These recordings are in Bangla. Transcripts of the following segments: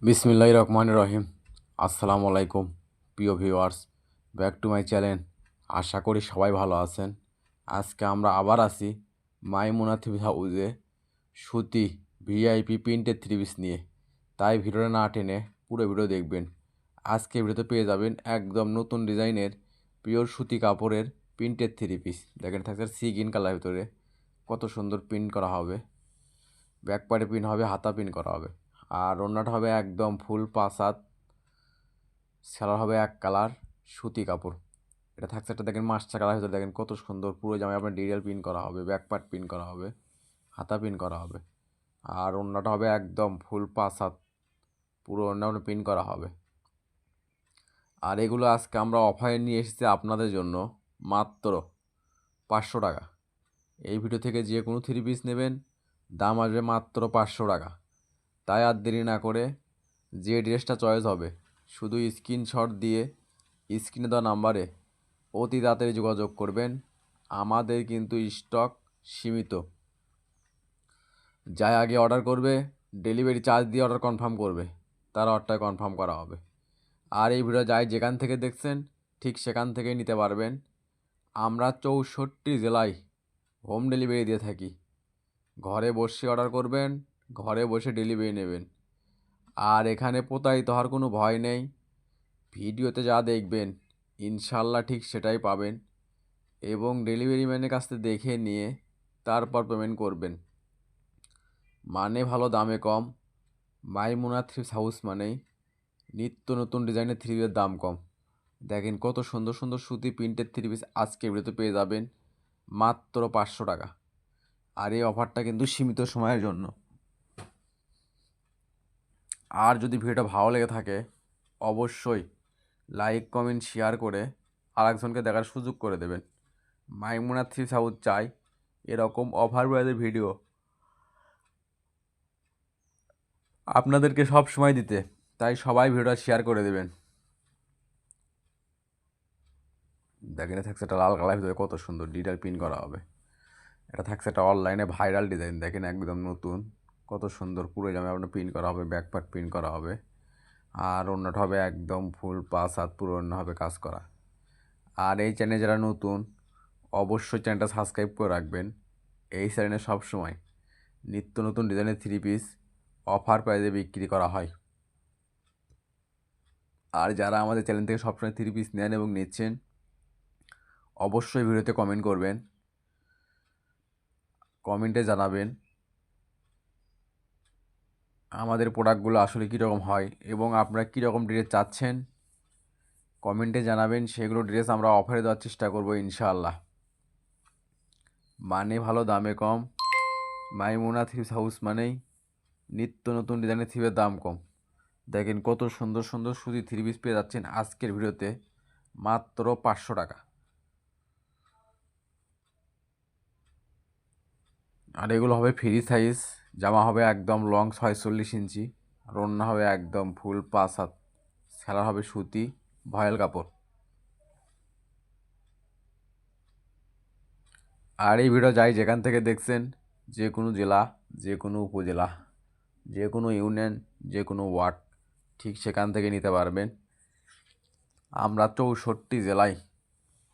বিসমিল্লাহির রহমানির রহিম। আসসালামু আলাইকুম প্রিয় viewers, back to my channel. আশা করি সবাই ভালো আছেন। আজকে আমরা আবার আছি মাইমুনা থ্রি হাউসে সুতি ভিআইপি প্রিন্টের থ্রি পিস নিয়ে। তাই ভিডিওটা না টেনে পুরো ভিডিও দেখবেন। আজকে ভিডিওতে পেয়ে যাবেন একদম নতুন ডিজাইনের পিওর সুতি কাপড়ের প্রিন্টের থ্রি পিস। দেখেন থাকছে সি গ্রিন কালার ভিতরে, কত সুন্দর প্রিন্ট করা হবে। ব্যাক পার্টে পিন হবে, হাতা পিন করা হবে। আর ওড়নাটা হবে একদম ফুল পাসাত, সেলার হবে এক কালার সুতি কাপড়। এটা থাকছে একটা দেখেন মাস্টার কালার ভিতরে, দেখেন কত সুন্দর পুরো জামায় আপনার ডিটেল পিন করা হবে, ব্যাক পার্ট পিন করা হবে, হাতা পিন করা হবে। আর ওড়নাটা হবে একদম ফুল পাসাত, পুরো ওড়না পিন করা হবে। আর এগুলো আজকে আমরা অফারে নিয়ে এসেছি আপনাদের জন্য মাত্র 500 টাকা। এই ভিডিও থেকে যে কোনো থ্রি পিস নেবেন, দাম আসবে মাত্র 500 টাকা। তাই আর দেরি না করে যে ড্রেসটা চয়েস হবে শুধু স্ক্রিনশট দিয়ে স্ক্রিনে দেওয়া নাম্বারে অতি তাড়াতাড়ি যোগাযোগ করবেন। আমাদের কিন্তু স্টক সীমিত। যাই আগে অর্ডার করবে, ডেলিভারি চার্জ দিয়ে অর্ডার কনফার্ম করবে, তার অর্ডারটা কনফার্ম করা হবে। আর এই ভিডিও যাই যেখান থেকে দেখছেন ঠিক সেখান থেকেই নিতে পারবেন। আমরা 64 জেলায় হোম ডেলিভারি দিয়ে থাকি। ঘরে বসে অর্ডার করবেন, ঘরে বসে ডেলিভারি নেবেন। আর এখানে প্রতারিত হওয়ার কোনো ভয় নেই। ভিডিওতে যা দেখবেন ইনশাল্লাহ ঠিক সেটাই পাবেন, এবং ডেলিভারি ম্যানের কাছ থেকে দেখে নিয়ে তারপর পেমেন্ট করবেন। মানে ভালো দামে কম। মাইমুনা থ্রি হাউস মানেই নিত্য নতুন ডিজাইনের থ্রি পিসের দাম কম। দেখেন কত সুন্দর সুন্দর সুতি প্রিন্টের থ্রি পিস আজকে ভিডিওতে পেয়ে যাবেন মাত্র 500 টাকা। আর এই অফারটা কিন্তু সীমিত সময়ের জন্য। আর যদি ভিডিওটা ভালো লেগে থাকে অবশ্যই লাইক কমেন্ট শেয়ার করে আরেকজনকে দেখার সুযোগ করে দেবেন। মাইমুনা থ্রি হাউস চাই এরকম অফার প্রাইজের ভিডিও আপনাদেরকে সব সময় দিতে, তাই সবাই ভিডিওটা শেয়ার করে দেবেন। দেখেন থাকছে একটা লাল কালার ভিতরে কত সুন্দর ডিটেল প্রিন্ট করা হবে। এটা থাকছে একটা অনলাইনে ভাইরাল ডিজাইন, দেখেন একদম নতুন, কত সুন্দর পুরো জামা আপনার প্রিন্ট করা হবে, ব্যাক পার্ট প্রিন্ট করা হবে। আর অন্যটা হবে একদম ফুল পাঁচ হাত পুরো অন্য হবে কাজ করা। আর এই চ্যানেলে যারা নতুন অবশ্যই চ্যানেলটা সাবস্ক্রাইব করে রাখবেন। এই চ্যানেলে সবসময় নিত্য নতুন ডিজাইনের থ্রি পিস অফার প্রাইজে বিক্রি করা হয়। আর যারা আমাদের চ্যানেল থেকে সবসময় থ্রি পিস নেন এবং নিচ্ছেন অবশ্যই ভিডিওতে কমেন্ট করবেন, কমেন্টে জানাবেন আমাদের প্রোডাক্টগুলো আসলে কীরকম হয় এবং আপনারা কীরকম ড্রেস চাচ্ছেন। কমেন্টে জানাবেন, সেগুলো ড্রেস আমরা অফারে দেওয়ার চেষ্টা করব ইনশাআল্লাহ। মানে ভালো দামে কম। মাইমুনা থ্রি হাউস মানেই নিত্য নতুন ডিজাইনের থ্রিপের দাম কম। দেখেন কত সুন্দর সুন্দর সুতি থ্রি পিস পেয়ে যাচ্ছেন আজকের ভিডিওতে মাত্র 500 টাকা। আর এগুলো হবে ফ্রি সাইজ, জামা হবে একদম লং 46 ইঞ্চি, আর ওড়না হবে একদম ফুল 5 হাত, সেলার হবে সুতি ভয়েল কাপড়। আর এই ভিডিও যাই যেখান থেকে দেখছেন, যে কোনো জেলা, যে কোনো উপজেলা, যে কোনো ইউনিয়ন, যে কোনো ওয়ার্ড, ঠিক সেখান থেকে নিতে পারবেন। আমরা 64 জেলায়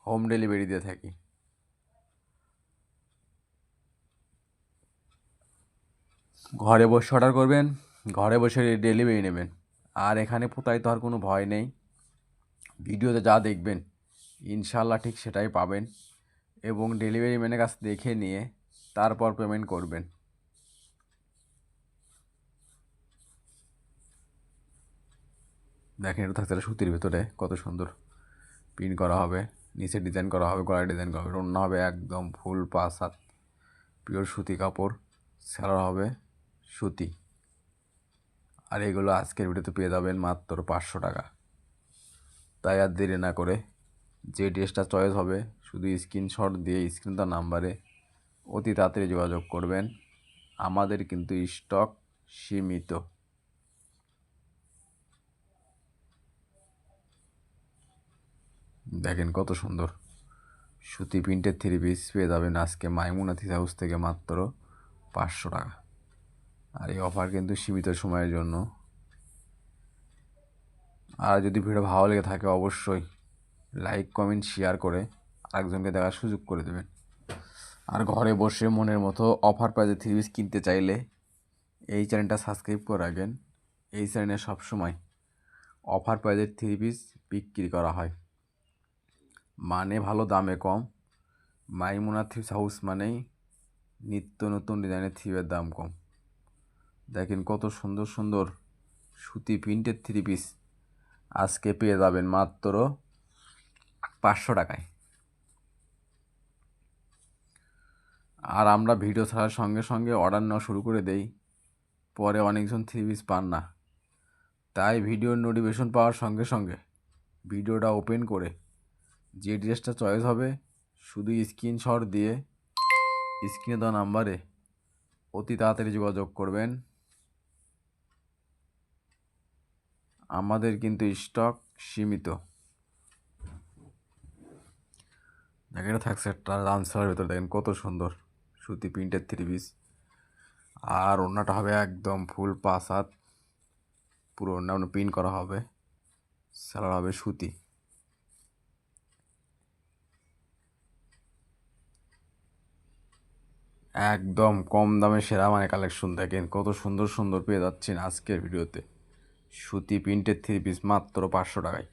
হোম ডেলিভারি দিয়ে থাকি। ঘরে বসে অর্ডার করবেন, ঘরে বসে ডেলিভারি নেবেন। আর এখানে প্রতারিত হওয়ার কোনো ভয় নেই। ভিডিওতে যা দেখবেন ইনশাল্লাহ ঠিক সেটাই পাবেন, এবং ডেলিভারি ম্যানের কাছে দেখে নিয়ে তারপর পেমেন্ট করবেন। দেখেন এটা থাকছে সুতির ভিতরে কত সুন্দর প্রিন্ট করা হবে, নিচে ডিজাইন করা হবে, গলায় ডিজাইন করা হবে, ওড়না হবে একদম ফুল 5 হাত পিওর সুতি কাপড়, সেলার হবে সুতি। আর এগুলো আজকের ভিডিওতে পেয়ে যাবেন মাত্র 500 টাকা। তাই আর দেরি না করে যে ড্রেসটা চয়েস হবে শুধু স্ক্রিনশট দিয়ে স্ক্রিনটার নাম্বারে অতি তাড়াতাড়ি যোগাযোগ করবেন। আমাদের কিন্তু স্টক সীমিত। দেখেন কত সুন্দর সুতি প্রিন্টের থ্রি পিস পেয়ে যাবেন আজকে মাইমুনা থ্রি হাউস থেকে মাত্র 500 টাকা। আর এই অফার কিন্তু সীমিত সময়ের জন্য। আর যদি ভিডিও ভালো লেগে থাকে অবশ্যই লাইক কমেন্ট শেয়ার করে আরেকজনকে দেখার সুযোগ করে দেবেন। আর ঘরে বসে মনের মতো অফার প্রাইজে থ্রি পিস কিনতে চাইলে এই চ্যানেলটা সাবস্ক্রাইব করে রাখবেন। এই চ্যানেলে সবসময় অফার প্রাইজের থ্রি পিস বিক্রি করা হয়, মানে ভালো দামে কম। মাইমুনা থ্রিপিস হাউস মানেই নিত্য নতুন ডিজাইনের থ্রিপের দাম কম। দেখেন কত সুন্দর সুন্দর সুতি প্রিন্টের থ্রি পিস আজকে পেয়ে যাবেন মাত্র 500 টাকায়। আর আমরা ভিডিও ছাড়ার সঙ্গে সঙ্গে অর্ডার নেওয়া শুরু করে দেই, পরে অনেকজন থ্রি পিস পান না। তাই ভিডিওর নোটিফিকেশন পাওয়ার সঙ্গে সঙ্গে ভিডিওটা ওপেন করে যে ড্রেসটা চয়েস হবে শুধু স্ক্রিনশট দিয়ে স্ক্রিনে দেওয়া নাম্বারে অতি তাড়াতাড়ি যোগাযোগ করবেন। আমাদের কিন্তু স্টক সীমিত। দেখেন থাকছে একটা রানসারের ভিতরে, দেখেন কত সুন্দর সুতি প্রিন্টের থ্রি পিস। আর ওড়নাটা হবে একদম ফুল 5 হাত, পুরো ওড়না প্রিন্ট করা হবে, সালোয়ার হবে সুতি। একদম কম দামে সেরা মানে কালেকশন। দেখেন কত সুন্দর সুন্দর পেয়ে যাচ্ছেন আজকের ভিডিওতে সুতি প্রিন্টের থ্রি পিস মাত্র 500 টাকায়।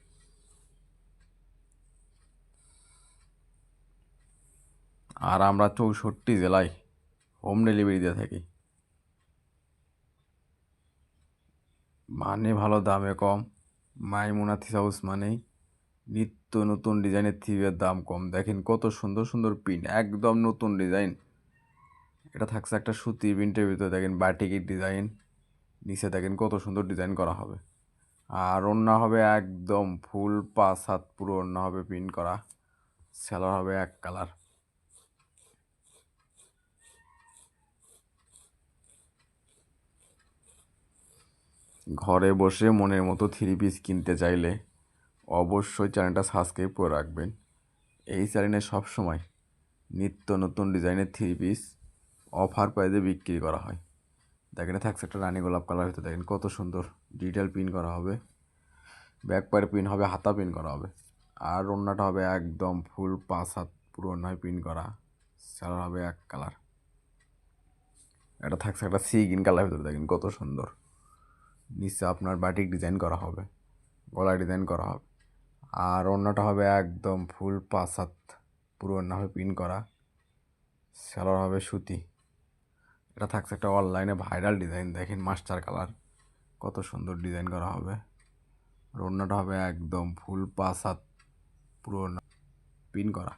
আর আমরা 64 জেলায় হোম ডেলিভারি দিয়ে থাকি, মানে ভালো দামে কম। মাইমুনা থ্রি হাউস মানেই নিত্য নতুন ডিজাইনের থ্রিপের দাম কম। দেখেন কত সুন্দর সুন্দর প্রিন্ট, একদম নতুন ডিজাইন। এটা থাকছে একটা সুতি প্রিন্টের ভিতরে, দেখেন বাটিকের ডিজাইন, নিচে দেখেন কত সুন্দর ডিজাইন করা হবে। আর ওড়না হবে একদম ফুল 5 হাত, পুরো ওড়না হবে প্রিন্ট করা, সালোয়ার হবে এক কালার। ঘরে বসে মনের মতো থ্রি পিস কিনতে চাইলে অবশ্যই চ্যানেলটা সাবস্ক্রাইব করে রাখবেন। এই চ্যানেলে সবসময় নিত্য নতুন ডিজাইনের থ্রি পিস অফার প্রাইজে বিক্রি করা হয়। দেখেন থাকছে একটা রানী গোলাপ কালার ভিতরে, দেখেন কত সুন্দর ডিটেল প্রিন্ট করা হবে, ব্যাক পায়ের প্রিন্ট হবে, হাতা প্রিন্ট করা হবে। আর ওড়নাটা হবে একদম ফুল 5 হাত, পুরো ওড়নায় প্রিন্ট করা, সালোয়ার হবে এক কালার। এটা থাকছে একটা সি গ্রিন কালার ভিতরে, দেখেন কত সুন্দর। নিচে আপনার বাটিক ডিজাইন করা হবে, গলায় ডিজাইন করা হবে। আর ওড়নাটা হবে একদম ফুল 5 হাত, পুরো ওড়না হবে প্রিন্ট করা, সালোয়ার হবে সুতি। এটা থাকছে একটা অনলাইনে ভাইরাল ডিজাইন, দেখেন মাস্টার কালার, কত সুন্দর ডিজাইন করা হবে। আর ওড়নাটা হবে একদম ফুল 5 হাত, পুরো প্রিন্ট করা,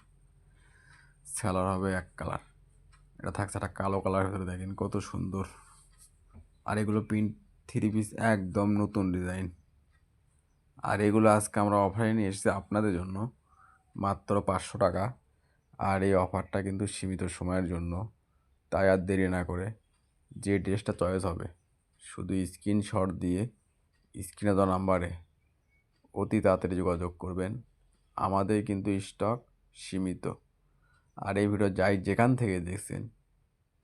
সালোয়ার হবে এক কালার। এটা থাকছে একটা কালো কালার ভিতরে, দেখেন কত সুন্দর। আর এগুলো প্রিন্ট থ্রি পিস একদম নতুন ডিজাইন। আর এগুলো আজকে আমরা অফারে নিয়ে এসেছি আপনাদের জন্য মাত্র 500 টাকা। আর এই অফারটা কিন্তু সীমিত সময়ের জন্য, তাই আর দেরি না করে যে ড্রেসটা চয়েস হবে শুধু স্ক্রিনশট দিয়ে স্ক্রিনে দেওয়া নাম্বারে অতি তাড়াতাড়ি যোগাযোগ করবেন। আমাদের কিন্তু স্টক সীমিত। আর এই ভিডিও যাই যেখান থেকে দেখছেন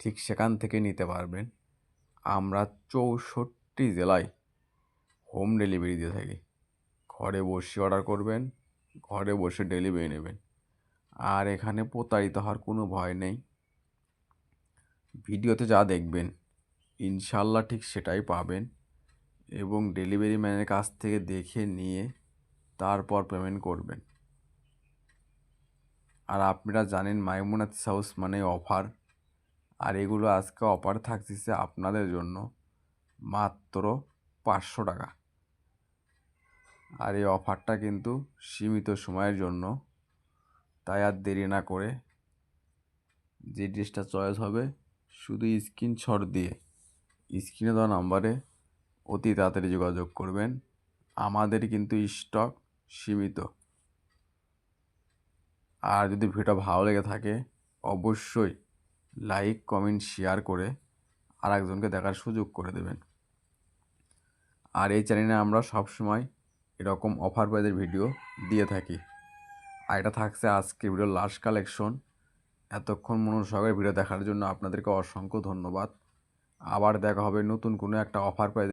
ঠিক সেখান থেকে নিতে পারবেন। আমরা 64 জেলায় হোম ডেলিভারি দিয়ে থাকি। ঘরে বসে অর্ডার করবেন, ঘরে বসে ডেলিভারি নেবেন। আর এখানে প্রতারিত হওয়ার কোনো ভয় নেই। ভিডিওতে যা দেখবেন ইনশাল্লাহ ঠিক সেটাই পাবেন, এবং ডেলিভারি ম্যানের কাছ থেকে দেখে নিয়ে তারপর পেমেন্ট করবেন। আর আপনারা জানেন মাইমুনা থ্রি হাউস মানে অফার। আর এগুলো আজকে অফার থাকছে আপনাদের জন্য মাত্র 500 টাকা। আর এই অফারটা কিন্তু সীমিত সময়ের জন্য, তাই আর দেরি না করে যে ড্রেসটা চয়েস হবে শুধু স্ক্রিনশট দিয়ে স্ক্রিনে দেওয়া নাম্বারে অতি তাড়াতাড়ি যোগাযোগ করবেন। আমাদের কিন্তু স্টক সীমিত। আর যদি ভিডিওটা ভালো লেগে থাকে অবশ্যই লাইক কমেন্ট শেয়ার করে আরেকজনকে দেখার সুযোগ করে দেবেন। আর এই চ্যানেলে আমরা সবসময় এরকম অফার প্রাইজের ভিডিও দিয়ে থাকি। আর এটা থাকছে আজকে ভিডিওর লাস্ট কালেকশন। এতক্ষণ মনোযোগ সহকারে ভিডিও দেখার জন্য আপনাদেরকে অসংখ্য ধন্যবাদ। আবার দেখা হবে নতুন কোনো একটা অফার প্রাইজ